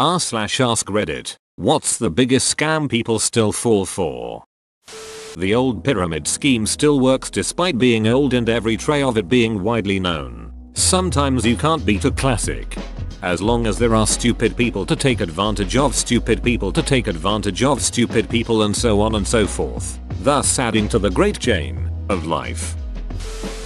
r/AskReddit. What's the biggest scam people still fall for? The old pyramid scheme still works despite being old and every tray of it being widely known. Sometimes you can't beat a classic. As long as there are stupid people to take advantage of stupid people to take advantage of stupid people and so on and so forth, thus adding to the great chain of life.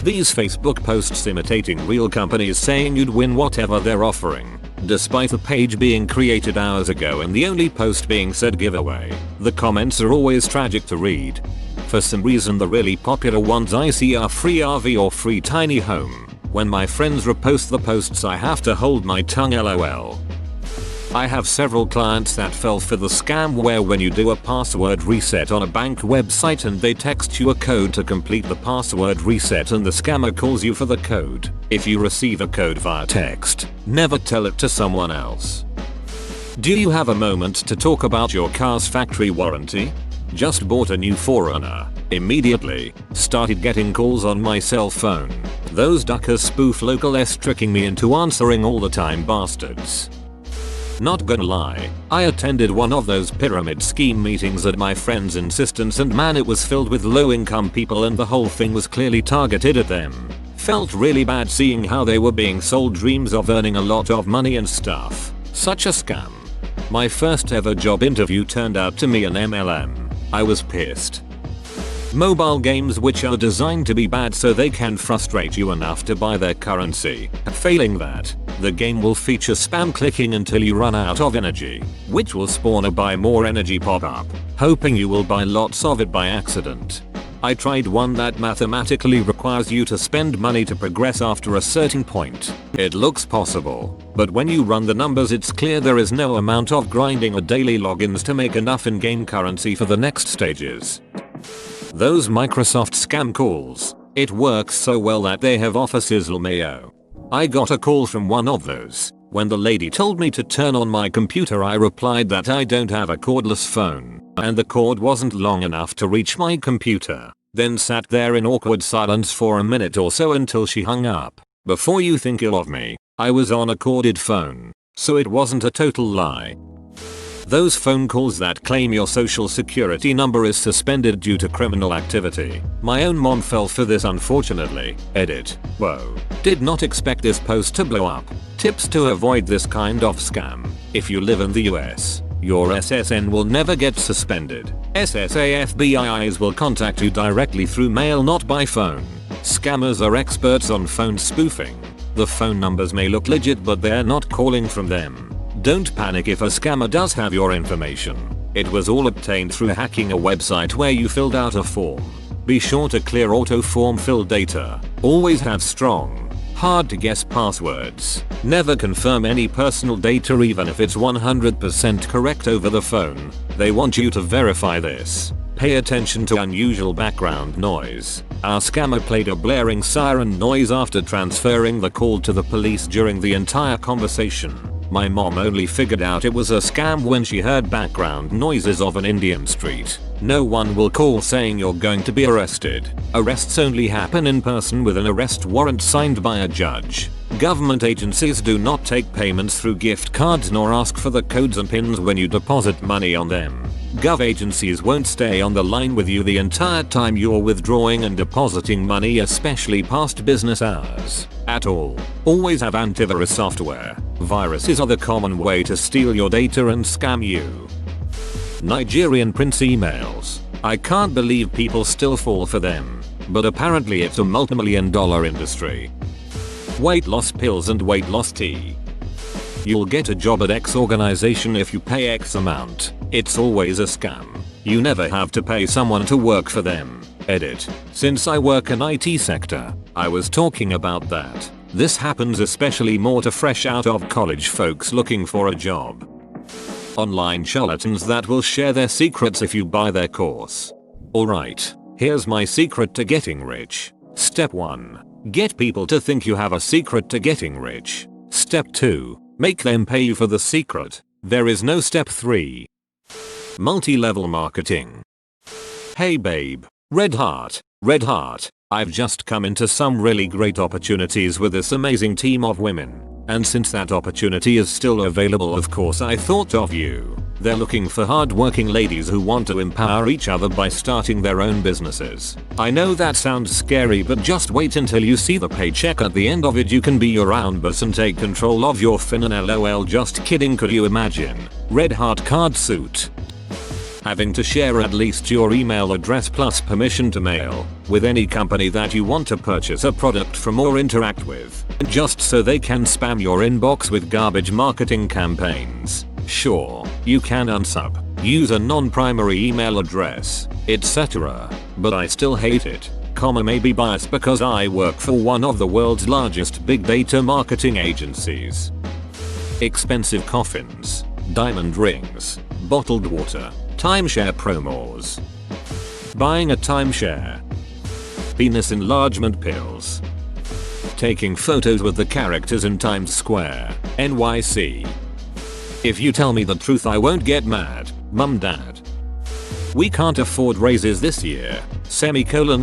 These Facebook posts imitating real companies saying you'd win whatever they're offering, despite the page being created hours ago and the only post being said giveaway. The comments are always tragic to read. For some reason the really popular ones I see are free RV or free tiny home. When my friends repost the posts I have to hold my tongue, lol. I have several clients that fell for the scam where when you do a password reset on a bank website and they text you a code to complete the password reset and the scammer calls you for the code. If you receive a code via text, never tell it to someone else. Do you have a moment to talk about your car's factory warranty? Just bought a new 4Runner. Immediately started getting calls on my cell phone. Those duckers spoof local S tricking me into answering all the time, bastards. Not gonna lie, I attended one of those pyramid scheme meetings at my friend's insistence and man, it was filled with low income people and the whole thing was clearly targeted at them. Felt really bad seeing how they were being sold dreams of earning a lot of money and stuff. Such a scam. My first ever job interview turned out to be an MLM. I was pissed. Mobile games which are designed to be bad so they can frustrate you enough to buy their currency. Failing that, the game will feature spam clicking until you run out of energy, which will spawn a buy more energy pop-up, hoping you will buy lots of it by accident. I tried one that mathematically requires you to spend money to progress after a certain point. It looks possible, but when you run the numbers it's clear there is no amount of grinding or daily logins to make enough in-game currency for the next stages. Those Microsoft scam calls. It works so well that they have offices LMAO. I got a call from one of those. When the lady told me to turn on my computer I replied that I don't have a cordless phone, and the cord wasn't long enough to reach my computer. Then sat there in awkward silence for a minute or so until she hung up. Before you think ill of me, I was on a corded phone, so it wasn't a total lie. Those phone calls that claim your social security number is suspended due to criminal activity. My own mom fell for this unfortunately. Edit. Whoa. Did not expect this post to blow up. Tips to avoid this kind of scam. If you live in the US, your SSN will never get suspended. SSA FBI's will contact you directly through mail, not by phone. Scammers are experts on phone spoofing. The phone numbers may look legit but they're not calling from them. Don't panic if a scammer does have your information. It was all obtained through hacking a website where you filled out a form. Be sure to clear auto form fill data. Always have strong, hard to guess passwords. Never confirm any personal data even if it's 100% correct over the phone. They want you to verify this. Pay attention to unusual background noise. Our scammer played a blaring siren noise after transferring the call to the police during the entire conversation. My mom only figured out it was a scam when she heard background noises of an Indian street. No one will call saying you're going to be arrested. Arrests only happen in person with an arrest warrant signed by a judge. Government agencies do not take payments through gift cards nor ask for the codes and pins when you deposit money on them. Gov agencies won't stay on the line with you the entire time you're withdrawing and depositing money, especially past business hours. At all. Always have antivirus software. Viruses are the common way to steal your data and scam you. Nigerian prince emails. I can't believe people still fall for them, but apparently it's a multi-million-dollar industry. Weight loss pills and weight loss tea. You'll get a job at X organization if you pay X amount. It's always a scam. You never have to pay someone to work for them. Edit. Since I work in IT sector, I was talking about that. This happens especially more to fresh out of college folks looking for a job. Online charlatans that will share their secrets if you buy their course. Alright, here's my secret to getting rich. Step 1. Get people to think you have a secret to getting rich. Step 2. Make them pay you for the secret. There is no step 3. Multi-level marketing. Hey babe. Red heart. I've just come into some really great opportunities with this amazing team of women. And since that opportunity is still available, of course I thought of you. They're looking for hard-working ladies who want to empower each other by starting their own businesses. I know that sounds scary, but just wait until you see the paycheck at the end of it. You can be your own boss and take control of your fin. And lol, just kidding. Could you imagine? Red heart card suit. Having to share at least your email address plus permission to mail with any company that you want to purchase a product from or interact with, just so they can spam your inbox with garbage marketing campaigns. Sure, you can unsub, use a non-primary email address, etc. But I still hate it. Maybe biased because I work for one of the world's largest big data marketing agencies. Expensive coffins, diamond rings, bottled water, timeshare promos. Buying a timeshare. Penis enlargement pills. Taking photos with the characters in Times Square, NYC. If you tell me the truth I won't get mad, Mum Dad. We can't afford raises this year.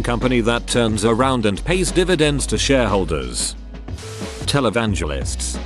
Company that turns around and pays dividends to shareholders. Televangelists.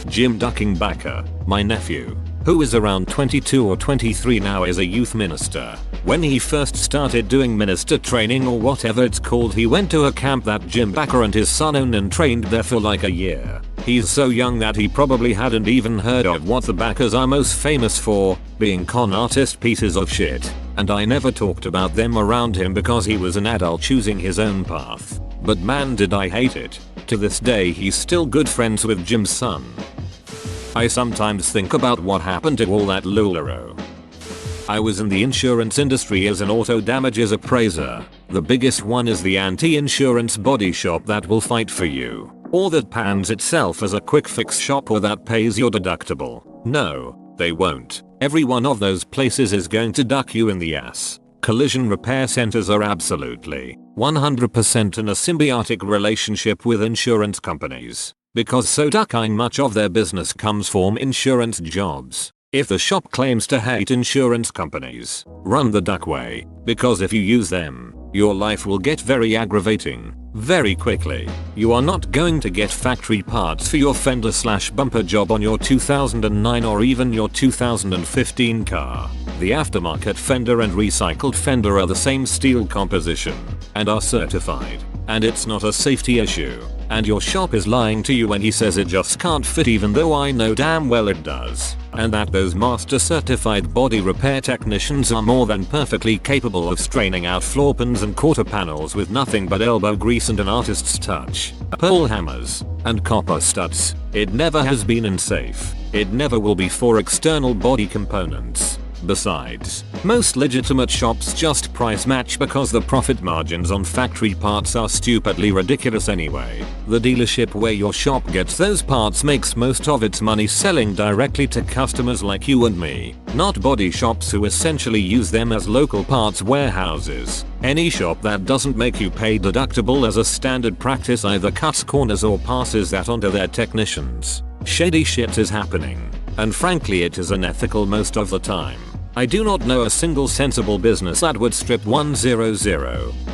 Jim Ducking Backer, my nephew, who is around 22 or 23 now, is a youth minister. When he first started doing minister training or whatever it's called, he went to a camp that Jim Backer and his son owned and trained there for like a year. He's so young that he probably hadn't even heard of what the Backers are most famous for, being con artist pieces of shit. And I never talked about them around him because he was an adult choosing his own path. But man, did I hate it. To this day he's still good friends with Jim's son. I sometimes think about what happened to all that lulero. I was in the insurance industry as an auto damages appraiser. The biggest one is the anti-insurance body shop that will fight for you, or that pans itself as a quick fix shop, or that pays your deductible. No, they won't. Every one of those places is going to duck you in the ass. Collision repair centers are absolutely 100% in a symbiotic relationship with insurance companies, because so ducking much of their business comes from insurance jobs. If the shop claims to hate insurance companies, run the duck way, because if you use them, your life will get very aggravating very quickly. You are not going to get factory parts for your fender/bumper job on your 2009 or even your 2015 car. The aftermarket fender and recycled fender are the same steel composition and are certified, and it's not a safety issue. And your shop is lying to you when he says it just can't fit, even though I know damn well it does. And that those master certified body repair technicians are more than perfectly capable of straining out floor pans and quarter panels with nothing but elbow grease and an artist's touch, pole hammers, and copper studs. It never has been unsafe. It never will be for external body components. Besides, most legitimate shops just price match because the profit margins on factory parts are stupidly ridiculous anyway. The dealership where your shop gets those parts makes most of its money selling directly to customers like you and me, not body shops who essentially use them as local parts warehouses. Any shop that doesn't make you pay deductible as a standard practice either cuts corners or passes that onto their technicians. Shady shit is happening, and frankly it is unethical most of the time. I do not know a single sensible business that would strip 100,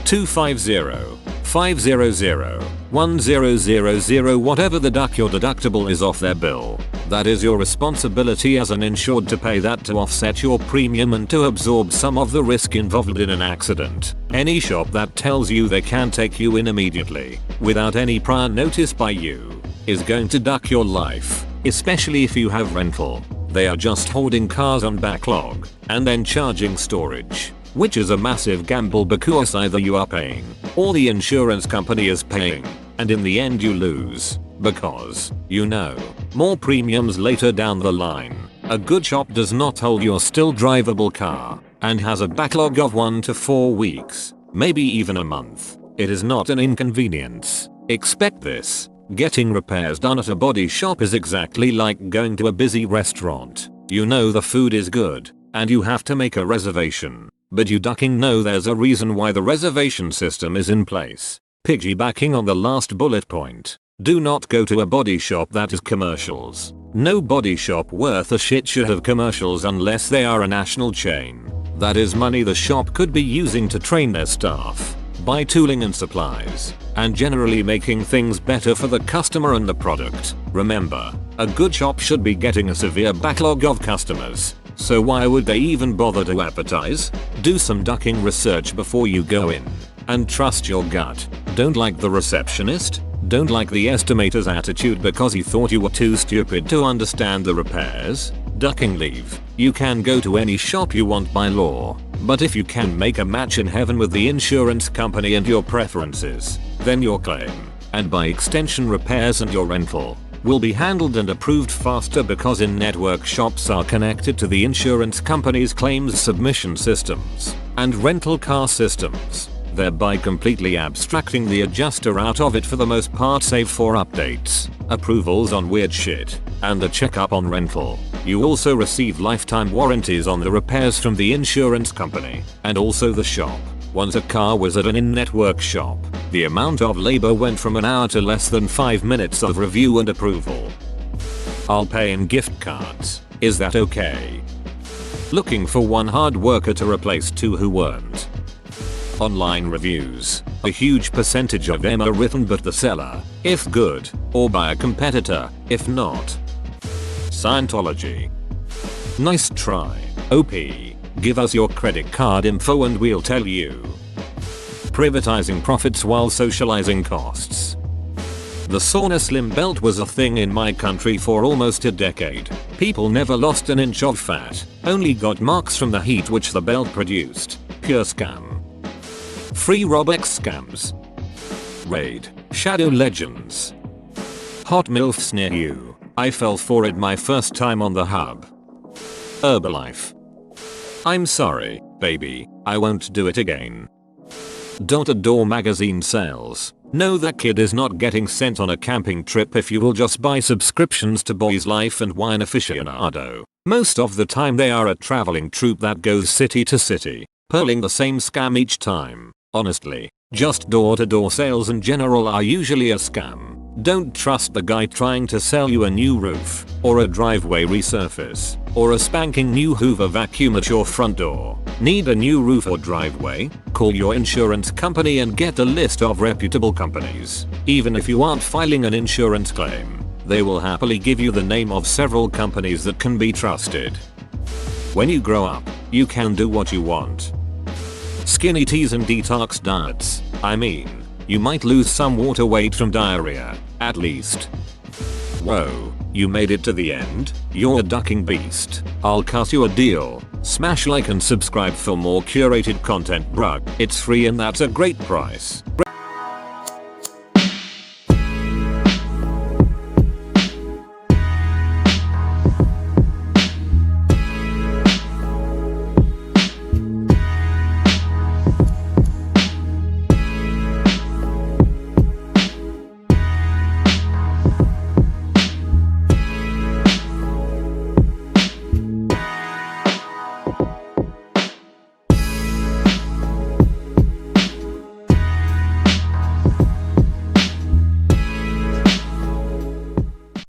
250, 500, 1000, whatever the duck your deductible is off their bill. That is your responsibility as an insured to pay that to offset your premium and to absorb some of the risk involved in an accident. Any shop that tells you they can take you in immediately, without any prior notice by you, is going to duck your life, especially if you have rental. They are just holding cars on backlog and then charging storage, which is a massive gamble because either you are paying or the insurance company is paying, and in the end you lose because, you know, more premiums later down the line. A good shop does not hold your still drivable car and has a backlog of 1 to 4 weeks, maybe even a month. It is not an inconvenience. Expect this. Getting repairs done at a body shop is exactly like going to a busy restaurant. You know the food is good, and you have to make a reservation, but you ducking know there's a reason why the reservation system is in place. Piggybacking on the last bullet point, do not go to a body shop that is commercials. No body shop worth a shit should have commercials unless they are a national chain. That is money the shop could be using to train their staff. buy tooling and supplies, and generally making things better for the customer and the product. Remember, a good shop should be getting a severe backlog of customers, so why would they even bother to advertise? Do some ducking research before you go in, and trust your gut. Don't like the receptionist? Don't like the estimator's attitude because he thought you were too stupid to understand the repairs? Ducking leave. You can go to any shop you want by law, but if you can make a match in heaven with the insurance company and your preferences, then your claim, and by extension repairs and your rental, will be handled and approved faster because in-network shops are connected to the insurance company's claims submission systems and rental car systems, thereby completely abstracting the adjuster out of it for the most part save for updates, approvals on weird shit, and the checkup on rental. You also receive lifetime warranties on the repairs from the insurance company and also the shop. Once a car was at an in-network shop, the amount of labor went from an hour to less than 5 minutes of review and approval. I'll pay in gift cards. Is that okay? Looking for one hard worker to replace two who weren't. Online reviews. A huge percentage of them are written by the seller, if good, or by a competitor, if not. Scientology. Nice try. OP. Give us your credit card info and we'll tell you. Privatizing profits while socializing costs. The sauna slim belt was a thing in my country for almost a decade. People never lost an inch of fat, only got marks from the heat which the belt produced. Pure scam. Free Robex scams. Raid. Shadow Legends. Hot MILFs near you. I fell for it my first time on the hub. Herbalife. I'm sorry, baby, I won't do it again. Door magazine sales. No, that kid is not getting sent on a camping trip if you will just buy subscriptions to Boys Life and Wine Aficionado. Most of the time they are a traveling troupe that goes city to city, pulling the same scam each time. Honestly, just door-to-door sales in general are usually a scam. Don't trust the guy trying to sell you a new roof, or a driveway resurface, or a spanking new Hoover vacuum at your front door. Need a new roof or driveway? Call your insurance company and get a list of reputable companies. Even if you aren't filing an insurance claim, they will happily give you the name of several companies that can be trusted. When you grow up, you can do what you want. Skinny teas and detox diets. I mean, you might lose some water weight from diarrhea, at least. Whoa, you made it to the end? You're a ducking beast. I'll cut you a deal. Smash like and subscribe for more curated content, bruh. It's free and that's a great price.